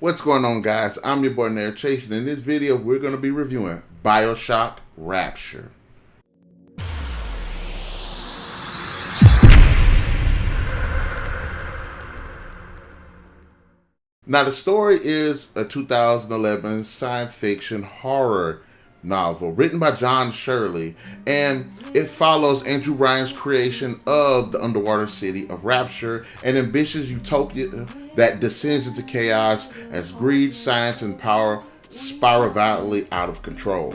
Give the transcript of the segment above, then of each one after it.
What's going on, guys? I'm your boy NarikChase, and in this video we're going to be reviewing BioShock Rapture. Now, the story is a 2011 science fiction horror novel written by John Shirley, and it follows Andrew Ryan's creation of the underwater city of Rapture, an ambitious utopia that descends into chaos as greed, science, and power spiral violently out of control.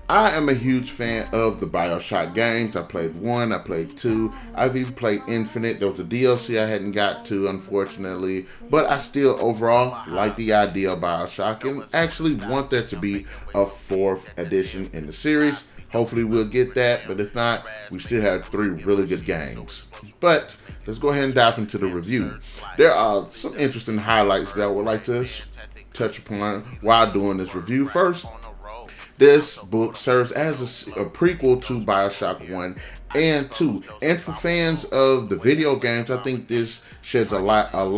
I am a huge fan of the BioShock games. I played 1, I played 2, I've even played Infinite. There was a DLC I hadn't got to, unfortunately, but I still overall like the idea of BioShock and actually want there to be a 4th edition in the series. Hopefully we'll get that, but if not, we still have 3 really good games. But let's go ahead and dive into the review. There are some interesting highlights that I would like to touch upon while doing this review. First, this book serves as a prequel to BioShock 1 and 2. And for fans of the video games, I think this sheds a light on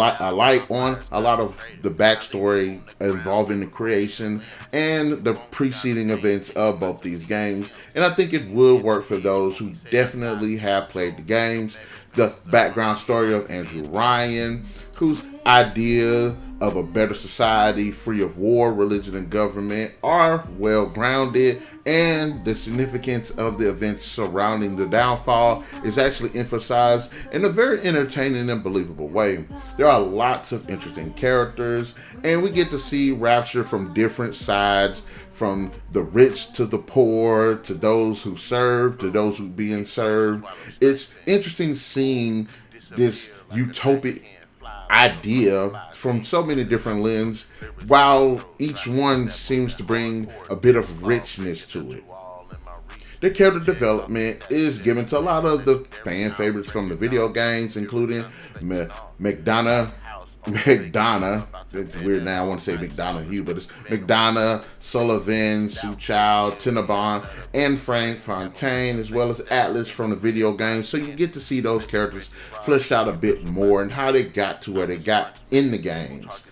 a lot of the backstory involving the creation and the preceding events of both these games. And I think it will work for those who definitely have played the games. The background story of Andrew Ryan, whose idea of a better society free of war, religion, and government are well grounded, and the significance of the events surrounding the downfall is actually emphasized in a very entertaining and believable way. There are lots of interesting characters, and we get to see Rapture from different sides, from the rich to the poor, to those who serve, to those who being served. It's interesting seeing this utopic idea from so many different lenses, while each one seems to bring a bit of richness to it. The character development is given to a lot of the fan favorites from the video games, including McDonough. It's weird now, I want to say McDonough, but it's McDonough, Sullivan, Sue Child, Tinabon, and Frank Fontaine, as well as Atlas from the video games. So you get to see those characters fleshed out a bit more and how they got to where they got in the games.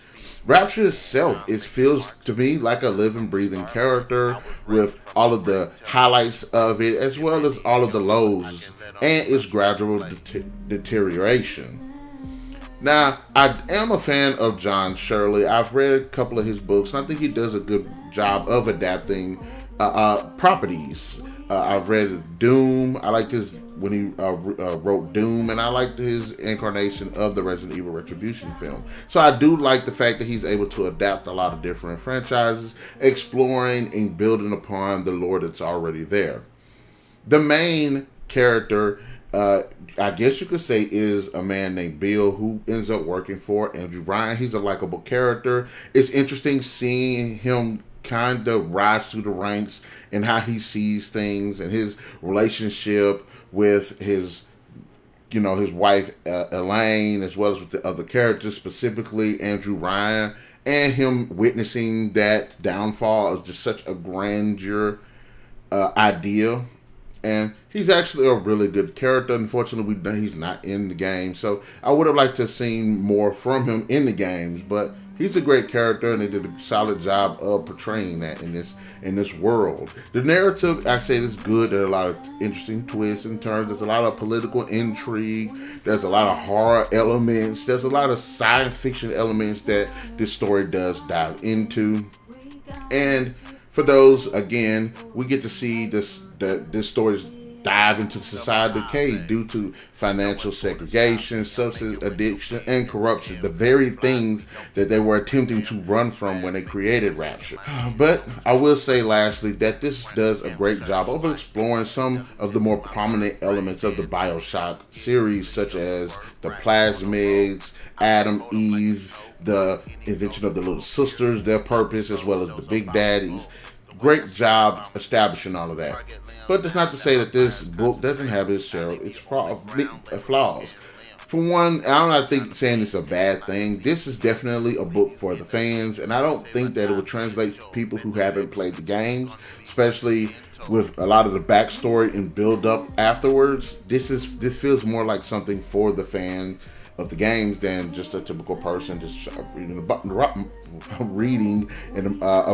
Rapture itself, it feels to me like a living, breathing character with all of the highlights of it, as well as all of the lows and its gradual deterioration. Now, I am a fan of John Shirley. I've read a couple of his books, and I think he does a good job of adapting properties. I've read Doom. I liked his when he wrote Doom, and I liked his incarnation of the Resident Evil Retribution film. So I do like the fact that he's able to adapt a lot of different franchises, exploring and building upon the lore that's already there. The main character, I guess you could say, is a man named Bill who ends up working for Andrew Ryan. He's a likable character. It's interesting seeing him kind of rise through the ranks and how he sees things and his relationship with his wife Elaine, as well as with the other characters, specifically Andrew Ryan, and him witnessing that downfall is just such a grandeur idea. And he's actually a really good character. Unfortunately, he's not in the game, so I would have liked to have seen more from him in the games. But he's a great character, and they did a solid job of portraying that in this world. The narrative, I say, is good. There's a lot of interesting twists and turns. There's a lot of political intrigue. There's a lot of horror elements. There's a lot of science fiction elements that this story does dive into. And for those, again, we get to see this story dive into societal decay due to financial segregation, substance addiction, and corruption, the very things that they were attempting to run from when they created Rapture. But I will say lastly that this does a great job of exploring some of the more prominent elements of the BioShock series, such as the plasmids, Adam, Eve, the invention of the little sisters, their purpose, as well as the big daddies. Great job establishing all of that. But that's not to say that this book doesn't have its share of its flaws. For one, I'm not saying it's a bad thing. This is definitely a book for the fans, and I don't think that it would translate to people who haven't played the games, especially with a lot of the backstory and build up afterwards. This feels more like something for the fan of the games than just a typical person just reading a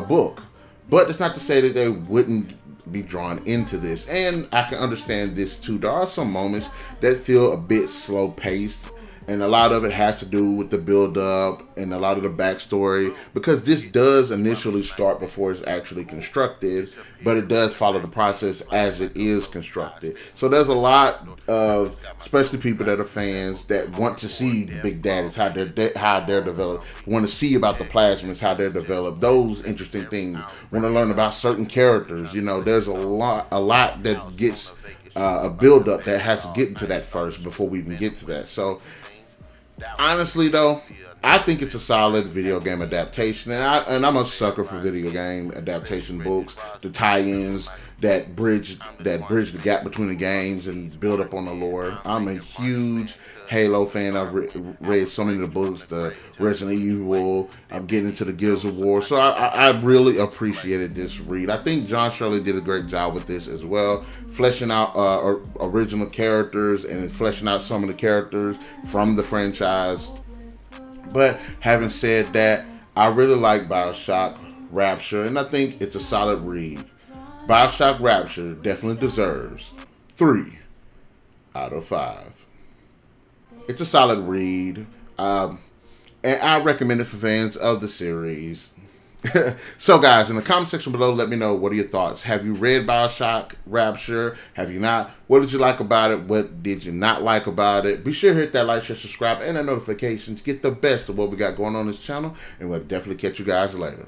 book. But it's not to say that they wouldn't be drawn into this, and I can understand this too. There are some moments that feel a bit slow paced, and a lot of it has to do with the build up and a lot of the backstory, because this does initially start before it's actually constructed, but it does follow the process as it is constructed. So there's a lot of, especially people that are fans, that want to see the Big Daddies, how they're developed, want to see about the plasmids, how they're developed, those interesting things, want to learn about certain characters. You know, there's a lot that gets a build up that has to get into that first before we even get to that. So honestly, though, I think it's a solid video game adaptation, and I'm a sucker for video game adaptation books, the tie-ins that bridge the gap between the games and build up on the lore. I'm a huge Halo fan. I've read so many of the books, the Resident Evil. I'm getting into the Gears of War, so I really appreciated this read. I think John Shirley did a great job with this as well, fleshing out original characters and fleshing out some of the characters from the franchise. But having said that, I really like BioShock Rapture, and I think it's a solid read. BioShock Rapture definitely deserves 3 out of 5. It's a solid read, and I recommend it for fans of the series. So guys, in the comment section below, let me know, what are your thoughts? Have you read BioShock Rapture? Have you not? What did you like about it? What did you not like about it? Be sure to hit that like, share, subscribe, and the notifications. Get the best of what we got going on this channel, and we'll definitely catch you guys later.